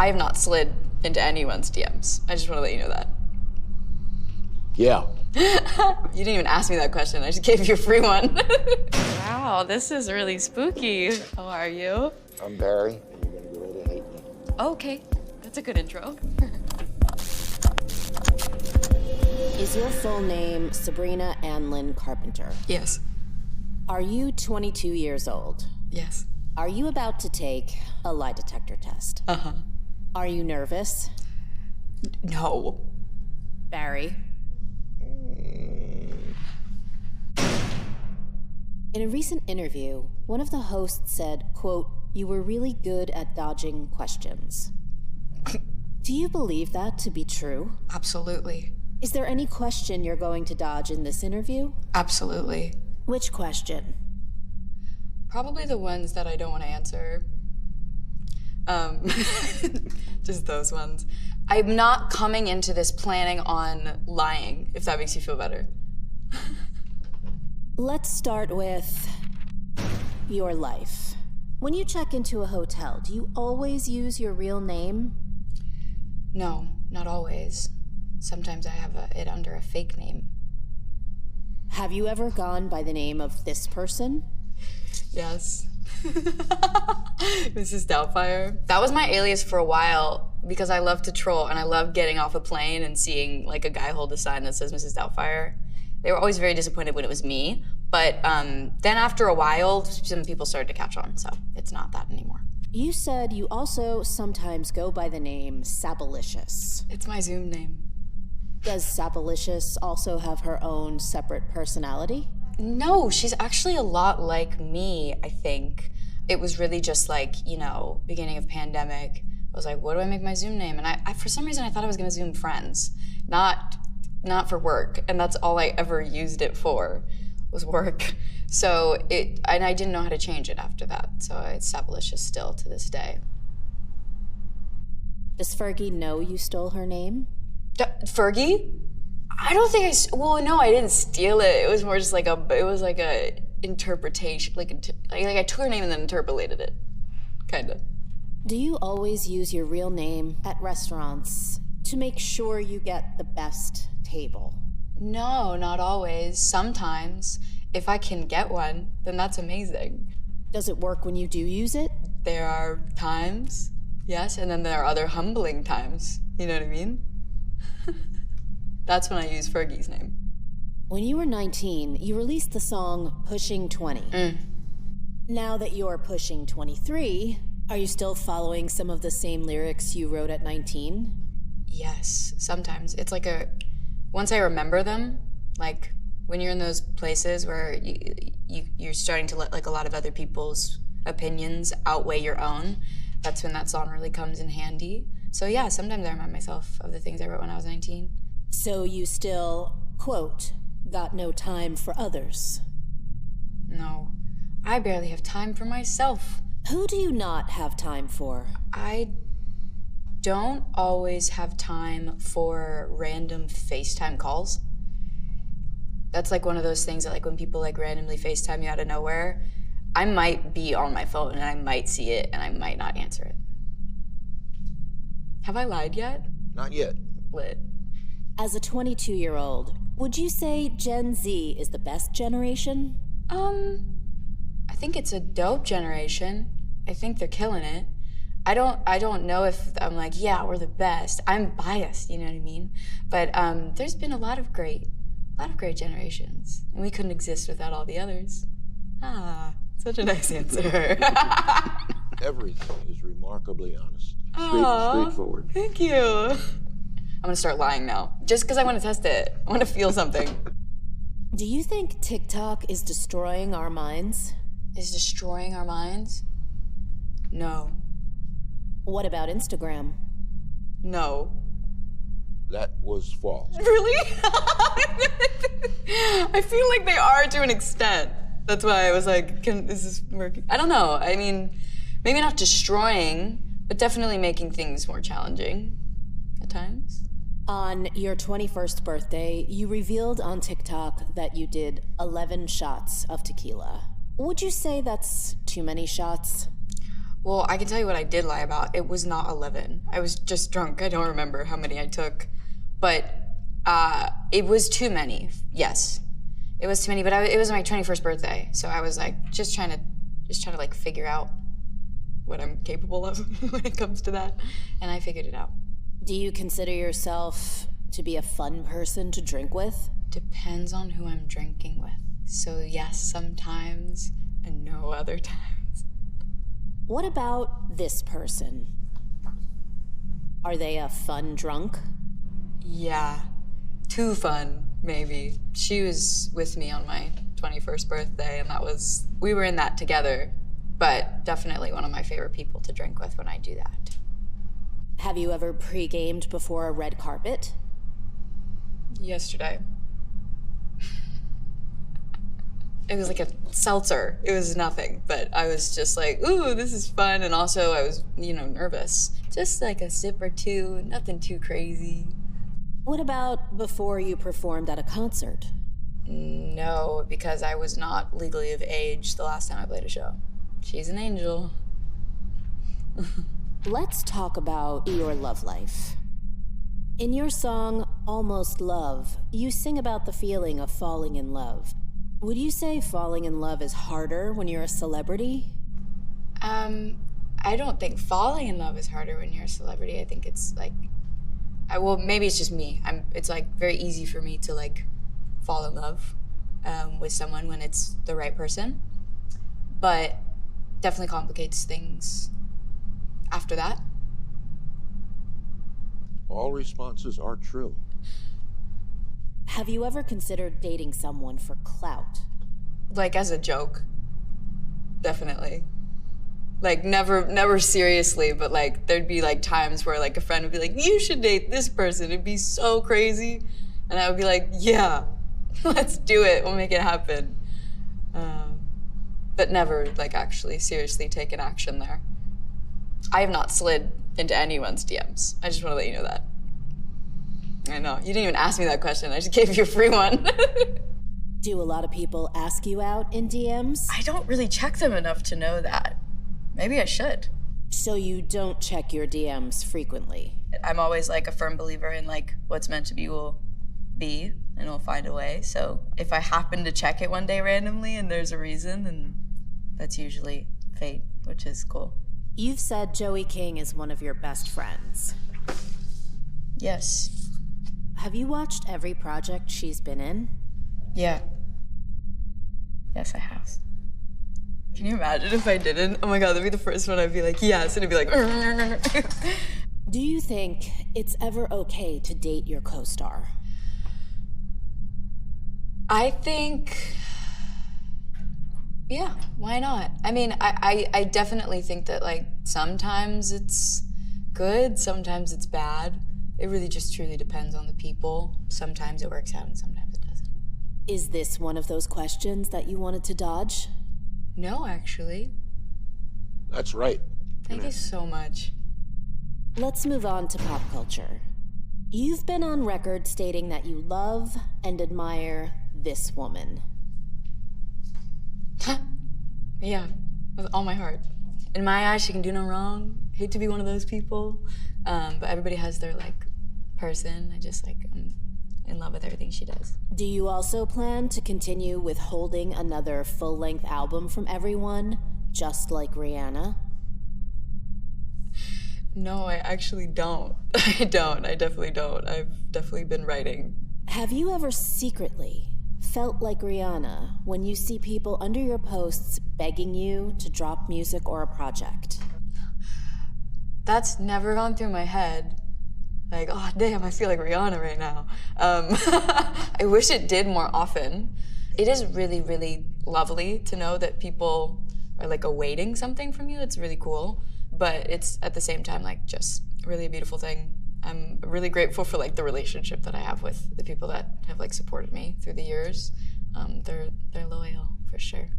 I have not slid into anyone's DMs. I just want to let you know that. Yeah. You didn't even ask me that question. I just gave you a free one. Wow, this is really spooky. How are you? I'm Barry, and you're gonna go to hate me. Okay, that's a good intro. Is your full name Sabrina Carpenter? Yes. Are you 22 years old? Yes. Are you about to take a lie detector test? Uh-huh. Are you nervous? No. Barry? In a recent interview, one of the hosts said, quote, "You were really good at dodging questions." Do you believe that to be true? Absolutely. Is there any question you're going to dodge in this interview? Absolutely. Which question? Probably the ones that I don't want to answer. Just those ones. I'm not coming into this planning on lying, if that makes you feel better. Let's start with your life. When you check into a hotel, do you always use your real name? No, not always. Sometimes I have it under a fake name. Have you ever gone by the name of this person? Yes. Mrs. Doubtfire. That was my alias for a while because I love to troll and I love getting off a plane and seeing like a guy hold a sign that says Mrs. Doubtfire. They were always very disappointed when it was me, but then after a while, some people started to catch on, so it's not that anymore. You said you also sometimes go by the name SABBYYYY. It's my Zoom name. Does SABBYYYY also have her own separate personality? No, she's actually a lot like me, I think. It was really just like, you know, beginning of pandemic. I was like, what do I make my Zoom name? And I for some reason, I thought I was gonna Zoom friends, not for work. And that's all I ever used it for, was work. So and I didn't know how to change it after that. So it's SABBYYYY still to this day. Does Fergie know you stole her name? Fergie? I don't think well, no, I didn't steal it. It was more just like a interpretation, like I took her name and then interpolated it, kinda. Do you always use your real name at restaurants to make sure you get the best table? No, not always. Sometimes, if I can get one, then that's amazing. Does it work when you do use it? There are times, yes, and then there are other humbling times. You know what I mean? That's when I use Fergie's name. When you were 19, you released the song Pushing 20. Now that you're pushing 23, are you still following some of the same lyrics you wrote at 19? Yes, sometimes. It's like once I remember them, like when you're in those places where you're starting to let like a lot of other people's opinions outweigh your own, that's when that song really comes in handy. So yeah, sometimes I remind myself of the things I wrote when I was 19. So you still, quote, got no time for others? No, I barely have time for myself. Who do you not have time for? I don't always have time for random FaceTime calls. That's like one of those things that like when people like randomly FaceTime you out of nowhere, I might be on my phone and I might see it and I might not answer it. Have I lied yet? Not yet. Lit. As a 22-year-old, would you say Gen Z is the best generation? I think it's a dope generation. I think they're killing it. I don't know if I'm like, yeah, we're the best. I'm biased, you know what I mean? But there's been a lot of great generations, and we couldn't exist without all the others. Ah, such a nice answer. Everything is remarkably honest. Straightforward. Thank you. I'm gonna start lying now, just because I want to test it. I want to feel something. Do you think TikTok is destroying our minds? Is destroying our minds? No. What about Instagram? No. That was false. Really? I feel like they are to an extent. That's why I was like, is this working? I don't know. I mean, maybe not destroying, but definitely making things more challenging at times. On your 21st birthday, you revealed on TikTok that you did 11 shots of tequila. Would you say that's too many shots? Well, I can tell you what I did lie about. It was not 11. I was just drunk. I don't remember how many I took. But it was too many, yes. It was too many, but it was my 21st birthday. So I was like, just trying to like figure out what I'm capable of when it comes to that. And I figured it out. Do you consider yourself to be a fun person to drink with? Depends on who I'm drinking with. So yes, sometimes, and no other times. What about this person? Are they a fun drunk? Yeah, too fun, maybe. She was with me on my 21st birthday, and we were in that together, but definitely one of my favorite people to drink with when I do that. Have you ever pre-gamed before a red carpet? Yesterday. It was like a seltzer. It was nothing, but I was just like, ooh, this is fun. And also I was, nervous. Just like a sip or two, nothing too crazy. What about before you performed at a concert? No, because I was not legally of age the last time I played a show. She's an angel. Let's talk about your love life. In your song, Almost Love, you sing about the feeling of falling in love. Would you say falling in love is harder when you're a celebrity? I don't think falling in love is harder when you're a celebrity. I think it's like, maybe it's just me. It's like very easy for me to like fall in love with someone when it's the right person, but definitely complicates things after that. All responses are true. Have you ever considered dating someone for clout? Like as a joke, definitely. Like never seriously, but like there'd be like times where like a friend would be like, you should date this person, it'd be so crazy. And I would be like, yeah, let's do it, we'll make it happen. But never like actually seriously taken action there. I have not slid into anyone's DMs. I just want to let you know that. I know, you didn't even ask me that question, I just gave you a free one. Do a lot of people ask you out in DMs? I don't really check them enough to know that. Maybe I should. So you don't check your DMs frequently? I'm always like a firm believer in like what's meant to be will be, and we'll find a way. So if I happen to check it one day randomly and there's a reason, then that's usually fate, which is cool. You've said Joey King is one of your best friends. Yes. Have you watched every project she's been in? Yeah. Yes, I have. Can you imagine if I didn't? Oh my god, that'd be the first one I'd be like, yes, and it'd be like, Do you think it's ever okay to date your co-star? I think, yeah, why not? I mean, I definitely think that like sometimes it's good, sometimes it's bad. It really just truly depends on the people. Sometimes it works out and sometimes it doesn't. Is this one of those questions that you wanted to dodge? No, actually. That's right. Thank you so much. Let's move on to pop culture. You've been on record stating that you love and admire this woman. Yeah, with all my heart. In my eyes, she can do no wrong. Hate to be one of those people, but everybody has their like person. I'm in love with everything she does. Do you also plan to continue withholding another full-length album from everyone, just like Rihanna? No, I actually don't. I definitely don't. I've definitely been writing. Have you ever secretly felt like Rihanna when you see people under your posts begging you to drop music or a project? That's never gone through my head. Like, oh damn, I feel like Rihanna right now. I wish it did more often. It is really, really lovely to know that people are like awaiting something from you. It's really cool, but it's at the same time like just really a beautiful thing. I'm really grateful for like the relationship that I have with the people that have like supported me through the years. They're loyal for sure.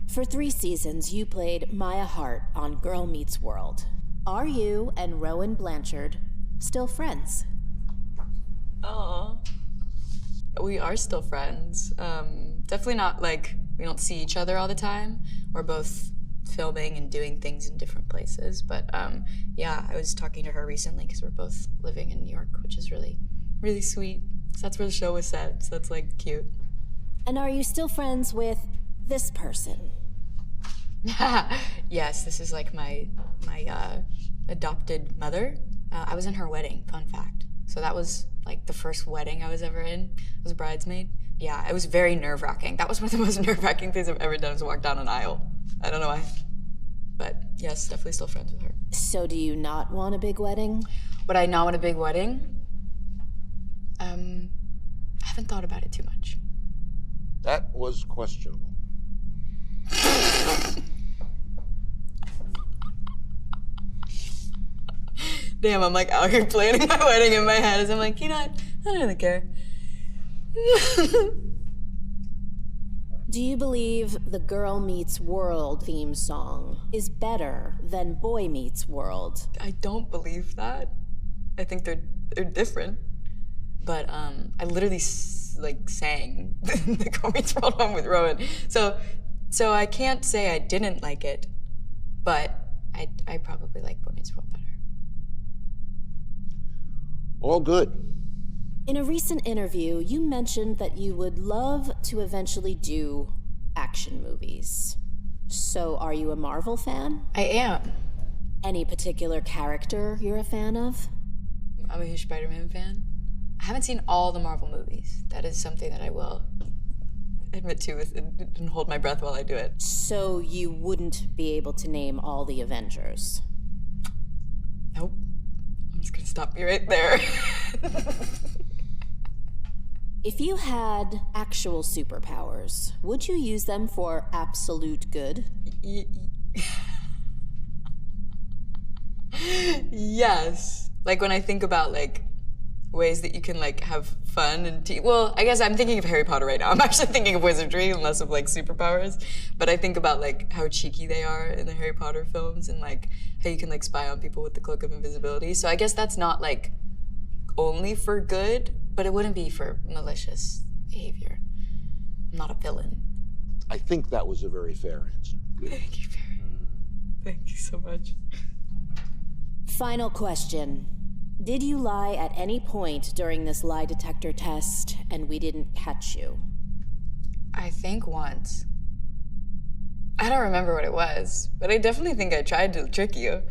For 3 seasons, you played Maya Hart on Girl Meets World. Are you and Rowan Blanchard still friends? Oh, we are still friends. Definitely not like, we don't see each other all the time. We're both filming and doing things in different places. But yeah, I was talking to her recently because we're both living in New York, which is really, really sweet. So that's where the show was set, so that's like cute. And are you still friends with this person? Yes, this is like my adopted mother. I was in her wedding, fun fact. So that was like the first wedding I was ever in. I was a bridesmaid. Yeah, it was very nerve-wracking. That was one of the most nerve-wracking things I've ever done, was walk down an aisle. I don't know why. But yes, definitely still friends with her. So do you not want a big wedding? Would I not want a big wedding? I haven't thought about it too much. That was questionable. Damn, I'm like out here planning my wedding in my head as I'm like, you know what? I don't really care. Do you believe the Girl Meets World theme song is better than Boy Meets World? I don't believe that. I think they're different. But I literally sang the Girl Meets World one with Rowan. So I can't say I didn't like it, but I probably like Boy Meets World better. All good. In a recent interview, you mentioned that you would love to eventually do action movies. So are you a Marvel fan? I am. Any particular character you're a fan of? I'm a huge Spider-Man fan. I haven't seen all the Marvel movies. That is something that I will admit to and hold my breath while I do it. So you wouldn't be able to name all the Avengers? Nope. I'm just gonna stop you right there. If you had actual superpowers, would you use them for absolute good? Yes. Like when I think about like ways that you can like have fun and well, I guess I'm thinking of Harry Potter right now. I'm actually thinking of wizardry and less of like superpowers. But I think about like how cheeky they are in the Harry Potter films and like how you can like spy on people with the cloak of invisibility. So I guess that's not like only for good, but it wouldn't be for malicious behavior. I'm not a villain. I think that was a very fair answer. Thank you, Barry. Thank you so much. Final question. Did you lie at any point during this lie detector test and we didn't catch you? I think once. I don't remember what it was, but I definitely think I tried to trick you.